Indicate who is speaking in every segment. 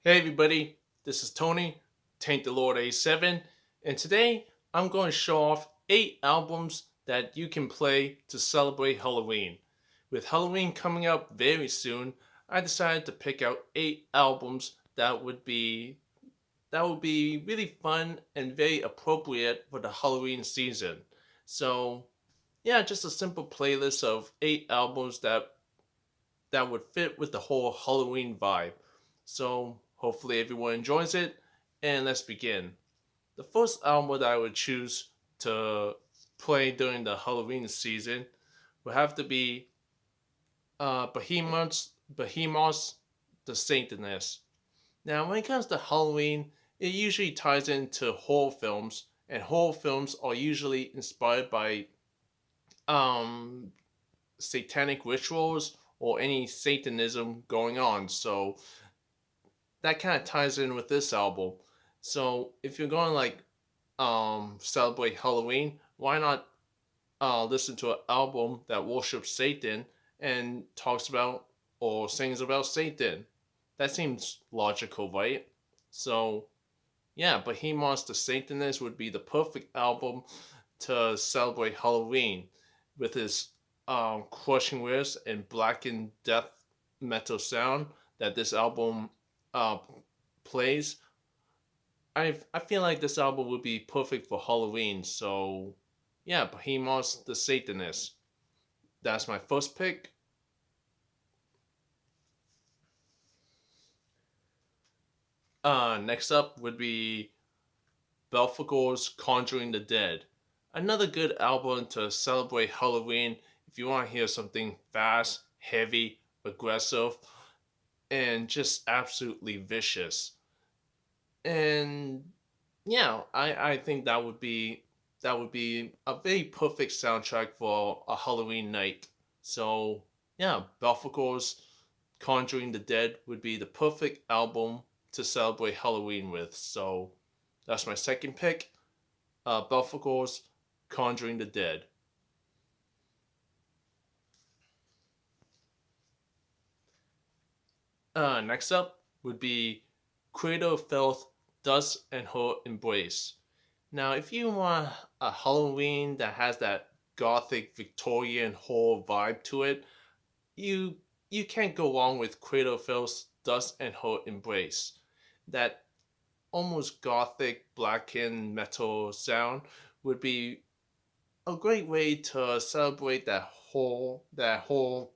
Speaker 1: Hey everybody, this is Tony, Taint the Lord A7, and today I'm going to show off 8 albums that you can play to celebrate Halloween. With Halloween coming up very soon, I decided to pick out 8 albums that would be really fun and very appropriate for the Halloween season. So, yeah, just a simple playlist of 8 albums that would fit with the whole Halloween vibe. So hopefully everyone enjoys it, and let's begin. The first album that I would choose to play during the Halloween season would have to be Behemoth's The Satanist. Now, when it comes to Halloween, it usually ties into horror films, and horror films are usually inspired by um, satanic rituals or any Satanism going on. So that kind of ties in with this album. So if you're going to celebrate Halloween, why not listen to an album that worships Satan and talks about or sings about Satan? That seems logical, right? So yeah, Behemoth's The Satanist would be the perfect album to celebrate Halloween with his crushing riffs and blackened death metal sound that this album uh, plays. I feel like this album would be perfect for Halloween. So yeah, Behemoth's The Satanist. That's my first pick. Next up would be Belphegor's Conjuring the Dead. Another good album to celebrate Halloween if you want to hear something fast, heavy, aggressive, and just absolutely vicious. And yeah, I think that would be a very perfect soundtrack for a Halloween night. So yeah, Belphegor's Conjuring the Dead would be the perfect album to celebrate Halloween with. So that's my second pick. Belphegor's Conjuring the Dead. Next up would be Cradle of Filth, Dust and Her Embrace. Now, if you want a Halloween that has that gothic Victorian horror vibe to it, you you can't go wrong with Cradle of Filth's Dust and Her Embrace. That almost gothic blackened metal sound would be a great way to celebrate that whole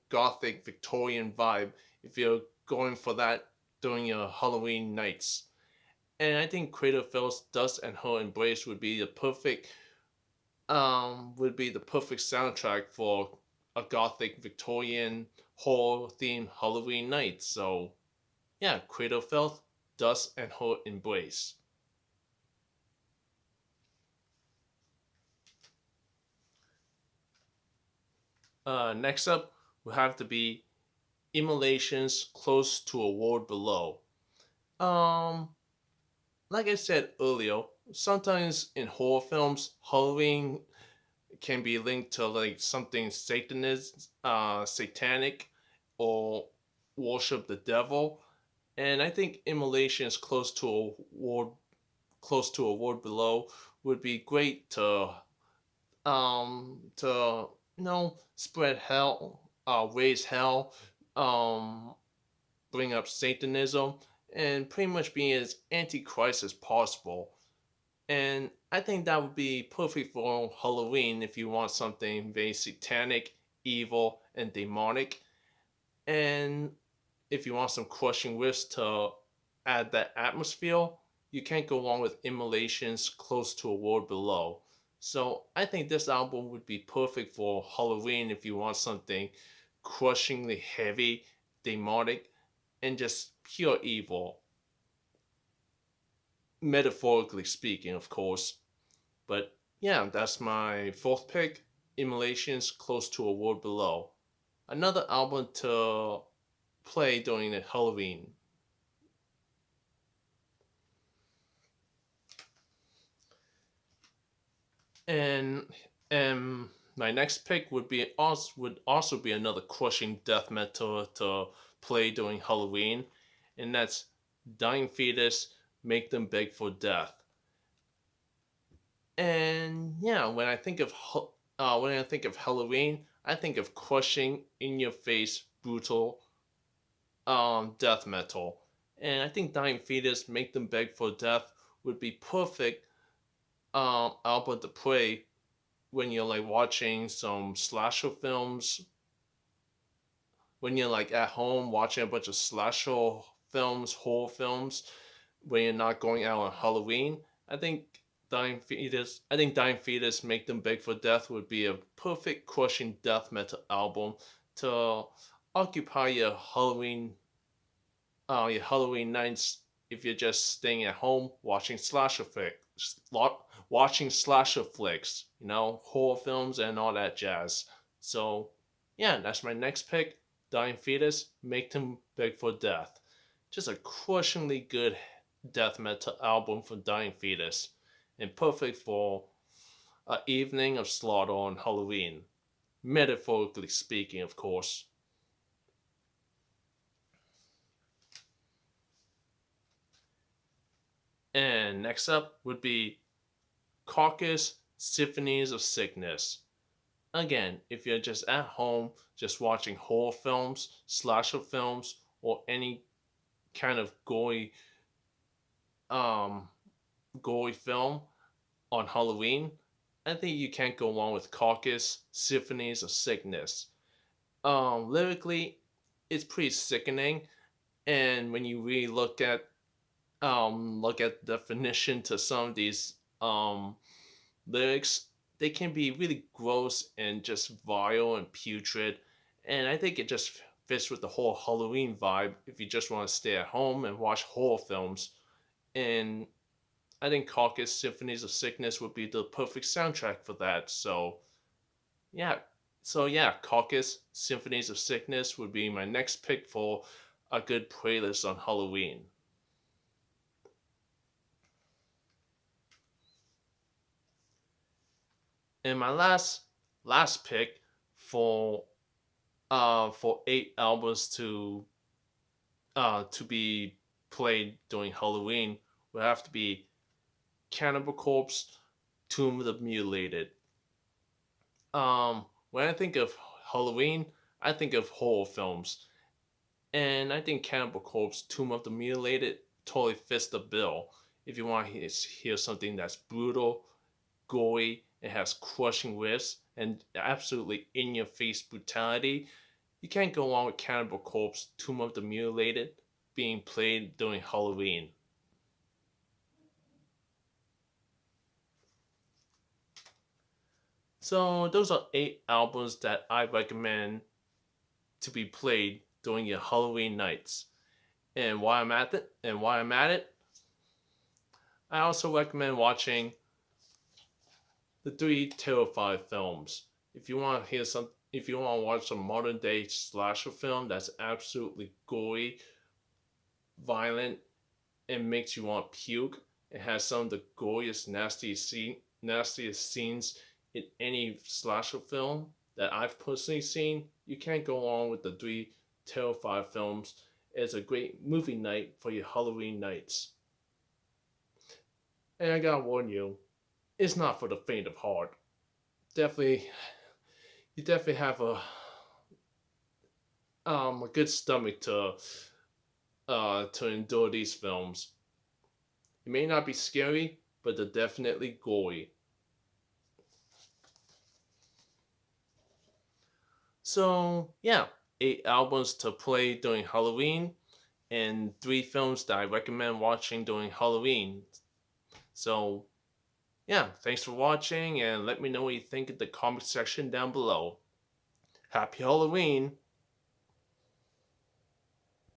Speaker 1: gothic Victorian vibe if you're going for that during your Halloween nights. And I think Cradle of Filth's Dust and Her Embrace would be the perfect soundtrack for a gothic Victorian horror themed Halloween night. So yeah, Cradle of Filth, Dust and Her Embrace. Next up will have to be Immolations Close to a World Below. Um, like I said earlier, sometimes in horror films, Halloween can be linked to like something satanist, satanic, or worship the devil. And I think Immolations close to a word below would be great to spread hell, raise hell, um bring up Satanism, and pretty much be as antichrist as possible. And I think that would be perfect for Halloween if you want something very satanic, evil, and demonic. And if you want some crushing riffs to add that atmosphere, you can't go wrong with Immolations Close to a World Below. So I think this album would be perfect for Halloween if you want something crushingly heavy, demonic, and just pure evil. Metaphorically speaking, of course. But yeah, that's my fourth pick. Immolations Close to a World Below. Another album to play during the Halloween. And my next pick would also be another crushing death metal to play during Halloween, and that's dying fetus make them beg for death. And yeah, when I think of Halloween, I think of crushing in your face brutal death metal. And I think dying fetus make them beg for death would be perfect album to play when you're like watching some slasher films, when you're like at home watching a bunch of slasher films, horror films, when you're not going out on Halloween. I think Dying Fetus Make Them Beg for Death would be a perfect crushing death metal album to occupy your Halloween nights if you're just staying at home watching slasher flicks, horror films and all that jazz. So, yeah, that's my next pick. Dying Fetus, Make Them Beg for Death. Just a crushingly good death metal album for Dying Fetus, and perfect for an evening of slaughter on Halloween. Metaphorically speaking, of course. And next up would be Carcass Symphonies of Sickness. Again, if you're just at home, just watching horror films, slasher films, or any kind of um, gory film on Halloween, I think you can't go wrong with Carcass Symphonies of Sickness. Lyrically, it's pretty sickening, and when you really look at the definition to some of these lyrics, they can be really gross and just vile and putrid. And I think it just fits with the whole Halloween vibe if you just want to stay at home and watch horror films. And I think Caucus Symphonies of Sickness would be the perfect soundtrack for that. Yeah. So Caucus Symphonies of Sickness would be my next pick for a good playlist on Halloween. And my last pick for for 8 albums to be played during Halloween would have to be Cannibal Corpse, Tomb of the Mutilated. When I think of Halloween, I think of horror films, and I think Cannibal Corpse, Tomb of the Mutilated totally fits the bill. If you want to hear something that's brutal, gory, it has crushing riffs, and absolutely in your face brutality, you can't go wrong with Cannibal Corpse, Tomb of the Mutilated being played during Halloween. So those are 8 albums that I recommend to be played during your Halloween nights. And while I'm at it, I also recommend watching the 3 Terrified films. If you want to watch some modern day slasher film that's absolutely gory, violent, and makes you want to puke, it has some of the goriest, nastiest scenes in any slasher film that I've personally seen. You can't go wrong with the 3 Terrified films. It's a great movie night for your Halloween nights. And I gotta warn you, it's not for the faint of heart. Definitely, you definitely have a good stomach to endure these films. It may not be scary, but they're definitely gory. So yeah, 8 albums to play during Halloween, and 3 films that I recommend watching during Halloween. So yeah, thanks for watching, and let me know what you think in the comment section down below. Happy Halloween!